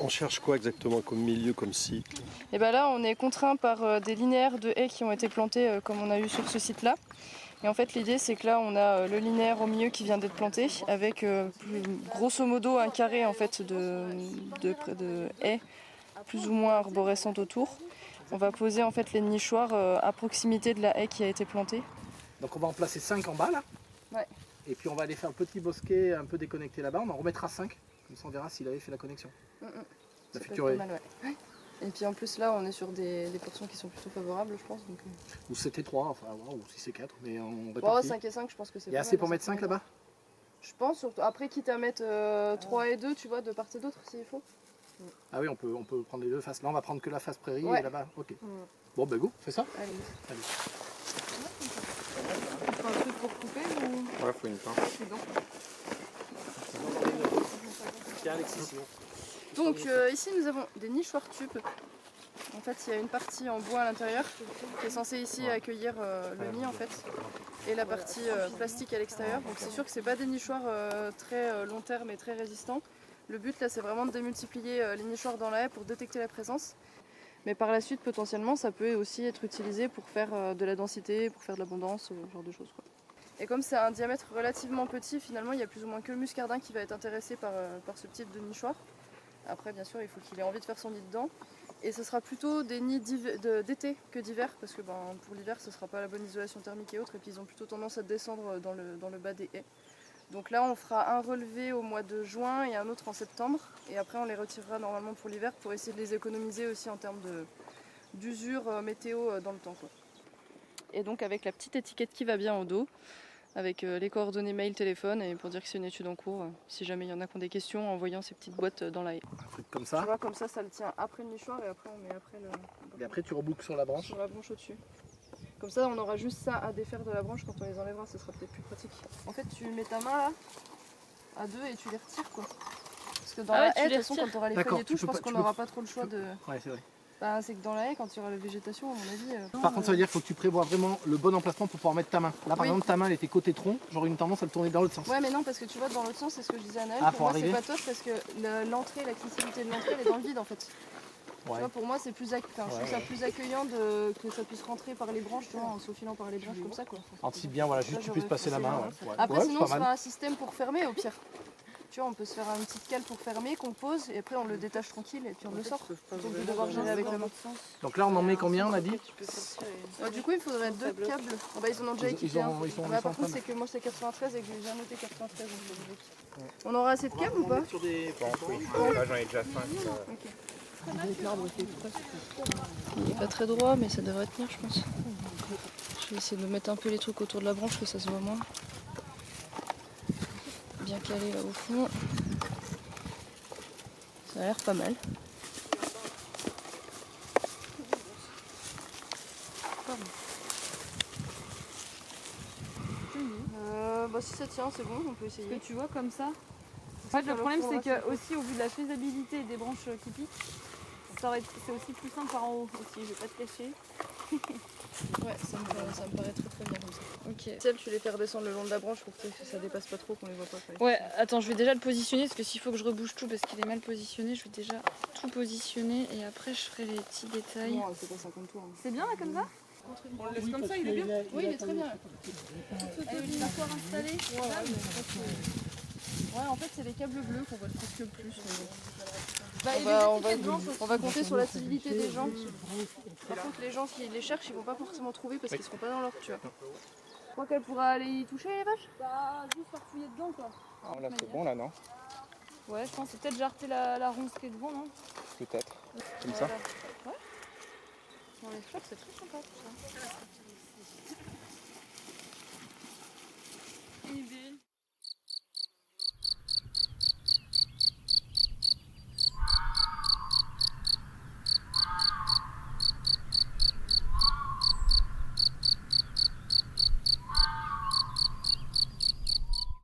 On cherche quoi exactement comme milieu, comme site? Et bien là, on est contraint par des linéaires de haies qui ont été plantés comme on a eu sur ce site-là. Et en fait, l'idée, c'est que là, on a le linéaire au milieu qui vient d'être planté avec grosso modo un carré en fait de haies plus ou moins arborescentes autour. On va poser en fait les nichoirs à proximité de la haie qui a été plantée. Donc on va en placer 5 en bas là. Ouais. Et puis on va aller faire un petit bosquet un peu déconnecté là-bas. On en remettra 5. Comme ça on verra s'il avait fait la connexion. La future haie. Et puis en plus là, on est sur des portions qui sont plutôt favorables, je pense. Donc... Ou 7 et 3, enfin ou 6 et 4. Mais on répartit. 5 et 5, je pense que c'est. Il y a assez pour mettre 5 là-bas? Je pense, surtout. Après, quitte à mettre 3 et 2, tu vois, de part et d'autre, s'il faut. Ah oui, on peut prendre les deux faces. Là, on va prendre que la face prairie et là-bas. Ok. Bon, ben go, fais ça. Allez. Faut un truc pour couper ou... Ouais, faut une pince. Tiens, Alexis. Donc, ici, nous avons des nichoirs tubes. En fait, il y a une partie en bois à l'intérieur qui est censée ici accueillir le nid, en fait. Et la partie plastique à l'extérieur. Donc, c'est sûr que c'est pas des nichoirs très long terme et très résistants. Le but là, c'est vraiment de démultiplier les nichoirs dans la haie pour détecter la présence. Mais par la suite, potentiellement, ça peut aussi être utilisé pour faire de la densité, pour faire de l'abondance, ce genre de choses, quoi. Et comme c'est un diamètre relativement petit, finalement, il y a plus ou moins que le muscardin qui va être intéressé par ce type de nichoir. Après, bien sûr, il faut qu'il ait envie de faire son nid dedans. Et ce sera plutôt des nids d'été que d'hiver, parce que pour l'hiver, ce ne sera pas la bonne isolation thermique et autres, et puis ils ont plutôt tendance à descendre dans le bas des haies. Donc là, on fera un relevé au mois de juin et un autre en septembre. Et après, on les retirera normalement pour l'hiver pour essayer de les économiser aussi en termes d'usure météo dans le temps, quoi. Et donc avec la petite étiquette qui va bien au dos, avec les coordonnées mail, téléphone, et pour dire que c'est une étude en cours, si jamais il y en a qui ont des questions, en envoyant ces petites boîtes dans la haie. Un truc comme ça. Tu vois, comme ça le tient après le nichoir et après on met après le... Et après, tu reboucles sur la branche. Sur la branche au-dessus. Comme ça, on aura juste ça à défaire de la branche quand on les enlèvera, ce sera peut-être plus pratique. En fait, tu mets ta main là, à deux, et tu les retires, quoi. Parce que dans la haie, de toute façon, quand tu auras les feuilles et tout, je pense qu'on n'aura pas trop le choix de... Ouais, c'est vrai. Bah, c'est que dans la haie, quand il y aura la végétation, à mon avis... Par contre, ça veut dire qu'il faut que tu prévois vraiment le bon emplacement pour pouvoir mettre ta main. Là, par exemple, ta main, elle était côté tronc, j'aurais une tendance à le tourner dans l'autre sens. Ouais, mais non, parce que tu vois, dans l'autre sens, c'est ce que je disais à Naël, pour moi, c'est pas top parce que l'entrée, l'accessibilité de l'entrée, elle est dans le vide, en fait. Ouais. Tu vois, pour moi, c'est plus, je trouve ça plus accueillant que ça puisse rentrer par les branches, tu vois, en s'aufilant par les branches comme ça, quoi. Anticipe bien, voilà, juste tu puisses passer la main. Ouais. Après, sinon, on fera un système pour fermer, au pire. Tu vois, on peut se faire une petite cale pour fermer, qu'on pose, et après on le détache tranquille, et puis on le sort. Donc de devoir gérer avec la main. Donc là, on en met combien, on a dit? Du coup, il faudrait 2 câbles. Oh, bah, ils en ont déjà équipé un. Par contre, c'est que moi, c'est 93 et que j'ai déjà noté 93. Donc on aura assez de câbles ou pas? Là, j'en ai déjà 5. Il n'est pas très droit, mais ça devrait tenir, je pense. Je vais essayer de mettre un peu les trucs autour de la branche, que ça se voit moins. Bien calé là au fond. Ça a l'air pas mal. Bah si ça tient, c'est bon, on peut essayer. Parce que tu vois comme ça. En fait, le problème c'est que aussi au vu de la faisabilité des branches qui piquent, c'est aussi plus simple par en haut aussi, je vais pas te cacher. Ouais, ça me paraît très bien comme ça. Ok. Celle, tu les fais redescendre le long de la branche pour que ça dépasse pas trop, qu'on les voit pas. Ouais, attends, je vais déjà le positionner parce que s'il faut que je rebouge tout parce qu'il est mal positionné, je vais déjà tout positionner et après je ferai les petits détails. Non, c'est pas 50 tours. C'est bien là comme ça? On le laisse comme ça, il est bien? Oui, il est très bien. Il va pouvoir installer. Ouais, en fait, c'est les câbles bleus qu'on voit presque le plus. Bah, on va compter sur la civilité des gens. Par contre, les gens qui les cherchent, ils vont pas forcément trouver parce qu'ils seront pas dans l'ordre, tu vois. Tu crois qu'elle pourra aller y toucher, les vaches? Bah, juste faire fouiller dedans quoi. Ah, là, c'est bon, là, non? Ouais, je pense que c'est peut-être jarter la ronce qui est devant, non? Peut-être. Comme ça? Ouais. Bon, les fleurs, c'est très sympa tout ça.